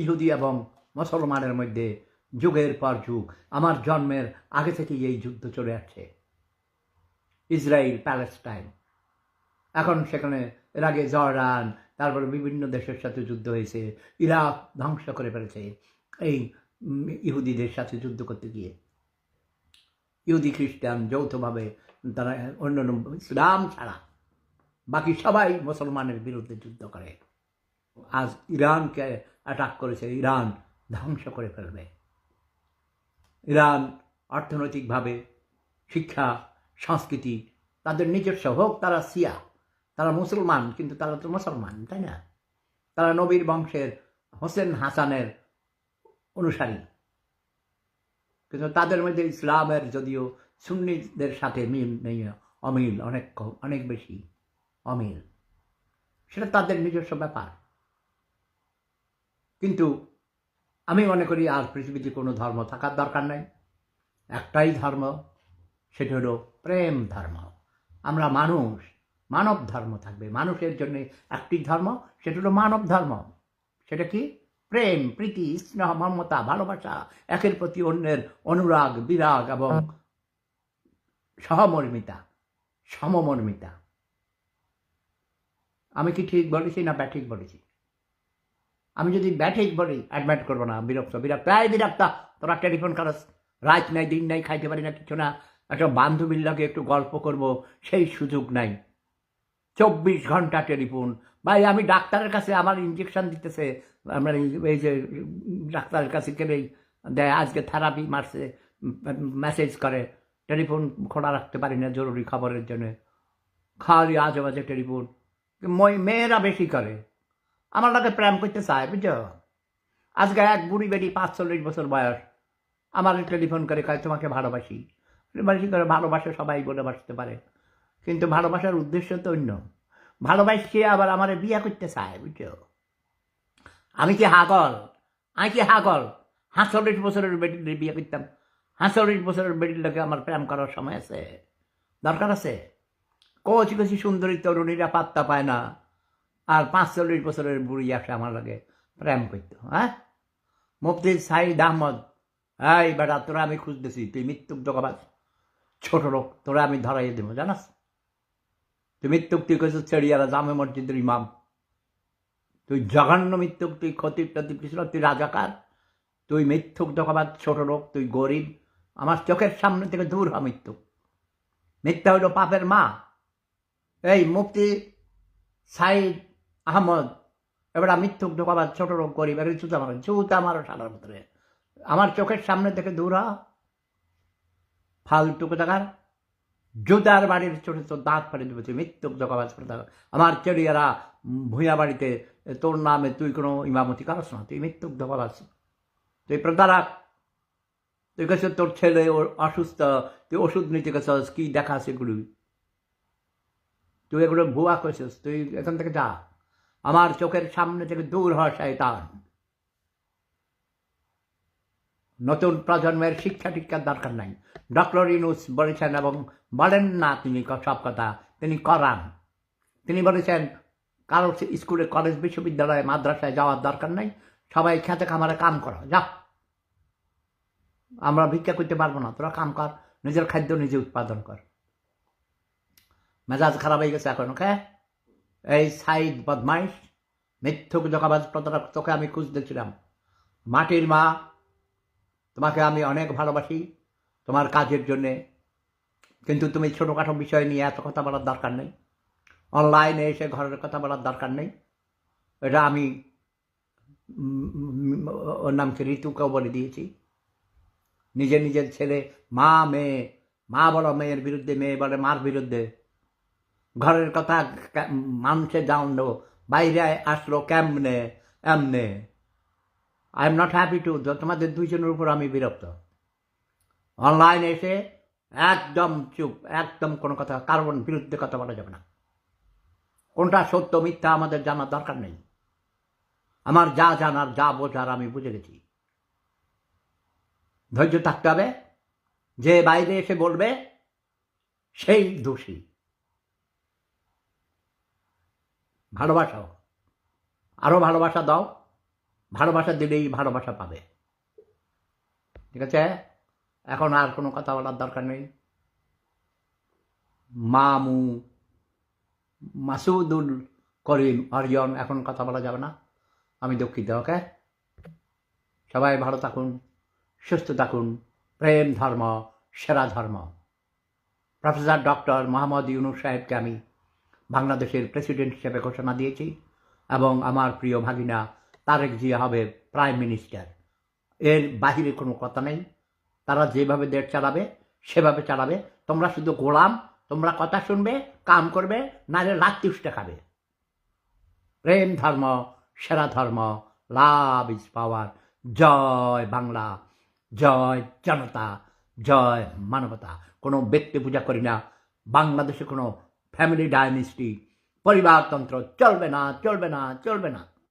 ইহুদি এবং মুসলমানের মধ্যে যুগের পর যুগ, আমার জন্মের আগে থেকেই এই যুদ্ধ চলে আসছে। ইসরায়েল প্যালেস্টাইন, এখন সেখানে এর আগে জর্ডান, তারপরে বিভিন্ন দেশের সাথে যুদ্ধ হয়েছে। ইরাক ধ্বংস করে ফেলেছে এই ইহুদিদের সাথে যুদ্ধ করতে গিয়ে। ইহুদি খ্রিস্টান যৌথভাবে তারা অন্যান্য ইসলাম ছাড়া বাকি সবাই মুসলমানের বিরুদ্ধে যুদ্ধ করে। আজ ইরানকে অ্যাটাক করেছে, ইরান ধ্বংস করে ফেলবে। ইরান অর্থনৈতিকভাবে, শিক্ষা, সংস্কৃতি, তাদের নিজস্ব হোক, তারা শিয়া, তারা মুসলমান, কিন্তু তারা তো মুসলমান, তাই না? তারা নবীর বংশের হোসেন হাসানের অনুসারী, কিন্তু তাদের মধ্যে ইসলামের যদিও সুন্নিদের সাথে মিল নেই, অমিল, অনেক বেশি অমিল, সেটা তাদের নিজস্ব ব্যাপার। কিন্তু আমি মনে করি আর পৃথিবীতে কোনো ধর্ম থাকার দরকার নাই, একটাই ধর্ম, সেটা হলো প্রেম ধর্ম। আমরা মানুষ, মানব ধর্ম থাকবে, মানুষের জন্য একটি ধর্ম, সেটা হলো মানব ধর্ম। সেটা কি? প্রেম, প্রীতি, স্নেহ, মমতা, ভালোবাসা, একের প্রতি অন্যের অনুরাগ, বিরাগ এবং সহমর্মিতা, সমমর্মিতা। আমি কি ঠিক বলেছি না ব্যাঠিক বলেছি? আমি যদি ব্যাঠিক বলি অ্যাডমিট করবো না, প্রায় বিরক্ত। তোরা টেলিফোন করস, রাত নাই দিন নাই, খাইতে পারি না, কিছু না, একটা বান্ধবীর লাগে একটু গল্প করব, সেই সুযোগ নাই। 24 ঘন্টা টেলিফোন। ভাই আমি ডাক্তারের কাছে, আমার ইঞ্জেকশন দিতেছে, আমরা এই যে ডাক্তারের কাছে গেলেই দেয় আজকে থেরাপি মারছে, মেসেজ করে, টেলিফোন খোলা রাখতে পারি না জরুরি খবরের জন্য, খালি আজে বাজে টেলিফোন। মেয়েরা বেশি করে, আমার লাগে প্রেম করতে চায়, বুঝছো? আজকে এক বুড়ি বেটি 45 বছর বয়স আমার টেলিফোন করে কয় তোমাকে ভালোবাসি। বেশি করে ভালোবাসা সবাই বলে বাসতে পারে, কিন্তু ভালোবাসার উদ্দেশ্য তো অন্য। ভালোবাসছে আবার আমার বিয়ে করতে চায়, বুঝছো? আমি কি হাগল? 45 বছরের বেটির বিয়ে করতাম? 45 বছরের বেটির লোকে আমার প্রেম করার সময় আছে? দরকার আছে? কচি কচি সুন্দরী তরুণীরা পাত্তা পায় না, আর 45 বছরের বুড়ি আসে আমার লাগে প্রেম করতো। হ্যাঁ, মুফতি সাইদ আহমদ, এই বেটা তোরা আমি খুঁজতেছি, তুই মৃত্যুক জগবাজ, ছোট লোক, তোরা আমি ধরাই দেবো, জানাস? তুই মৃত্যুক, তুই কেছিস ছেড়িয়ারা জামে মসজিদের ইমাম, তুই জঘন্য মৃত্যুক, তুই খতিব টতিব কিছু, তুই রাজাকার, তুই মিথ্যুক জগবাজ, ছোট লোক, তুই গরিব, আমার চোখের সামনে থেকে দূর হ মৃত্যুক। মিথ্যা হইল পাপের মা। এই মুফতি সাইদ আহমদ, এবার মৃত্যুক ঢোকাবার, ছোট লোক, গরিব, এর জুতা মারো সালার ভিতরে, আমার চোখের সামনে থেকে দূর হ। ফালতু কোথাকার, জুতার বাড়ির ছোট ছোট দাঁত ফাড়ে দেবে, তুই মৃত্যুক জগাবাজ করে থাকো। আমার চেড়িয়ারা ভূঁয়া বাড়িতে তোর নামে তুই কোনো ইমামতি করস না, তুই মৃত্যুক জগাবাজ, তুই প্রতারক। তুই কেছিস তোর ছেলে অসুস্থ, তুই ওষুধ নিতে গেছিস, কি দেখা সেগুলি, তুই এগুলো ভুয়া করেছিস, তুই এখান থেকে যা, আমার চোখের সামনে থেকে দূর হ শয়তান। নতুন প্রজন্মের শিক্ষা টিক্ষার দরকার নাই। ডক্টর ইউনূস বলেছেন, এবং বলেন না তিনি সব কথা, তিনি করান। তিনি বলেছেন কারো স্কুলে, কলেজ, বিশ্ববিদ্যালয়ে, মাদ্রাসায় যাওয়ার দরকার নাই, সবাই খেতে খামারে কাম করো, যা, আমরা ভিক্ষা করতে পারবো না, তোরা কাম কর, নিজের খাদ্য নিজে উৎপাদন কর। মেজাজ খারাপ হয়ে গেছে এখন, ওকে? এই সাইড বদমাইশ, মিথ্যুক জগাবাজ, প্রতারক, তোকে আমি খুঁজতেছিলাম। মাটির মা, তোমাকে আমি অনেক ভালোবাসি তোমার কাজের জন্যে, কিন্তু তুমি ছোটোখাটো বিষয় নিয়ে এত কথা বলার দরকার নেই, অনলাইনে এসে ঘরের কথা বলার দরকার নেই। এটা আমি ওর নামকে ঋতুকেও বলে দিয়েছি। নিজের ছেলে, মেয়ে, মা বলো মেয়ের বিরুদ্ধে, মেয়ে বলে মার বিরুদ্ধে, ঘরের কথা মানুষে জানলো, বাইরে আসলো কেমনে এমনে। I am not happy to, তোমাদের দুইজনের উপর আমি বিরক্ত। অনলাইনে এসে একদম চুপ, একদম কোনো কথা, কারণ বিরুদ্ধে কথা বলা যাবে না। কোনটা সত্য মিথ্যা আমাদের জানার দরকার নেই। আমার যা জানার, যা বোঝার আমি বুঝে গেছি। ধৈর্য থাকতে হবে, যে বাইরে এসে বলবে সেই দোষী। ভালোবাসাও, আরো ভালোবাসা দাও, ভালোবাসা দিলেই ভালোবাসা পাবে। ঠিক আছে, এখন আর কোনো কথা বলার দরকার নেই। মাসুদুল করিম অরিয়ন, এখন কথা বলা যাবে না, আমি দুঃখিত। ওকে, সবাই ভালো থাকুন, সুস্থ থাকুন। প্রেম ধর্ম সেরা ধর্ম। প্রফেসর ডক্টর মোহাম্মদ ইউনূস সাহেবকে আমি বাংলাদেশের প্রেসিডেন্ট হিসেবে ঘোষণা দিয়েছি এবং আমার প্রিয় ভাগিনা তারেক জিয়া হবে প্রাইম মিনিস্টার। এর বাহিরে কোনো কথা নেই। তারা যেভাবে দেশ চালাবে সেভাবে চালাবে। তোমরা শুধু গোলাম, তোমরা কথা শুনবে, কাম করবে, নাহলে লাত্তি উষ্টা খাবে। প্রেম ধর্ম সেরা ধর্ম। Love is power. জয় বাংলা, জয় জনতা, জয় মানবতা। কোনো ব্যক্তি পূজা করি না। বাংলাদেশে কোনো ফ্যামিলি ডাইনেস্টি, পরিবারতন্ত্র চলবে না, চলবে না, চলবে না।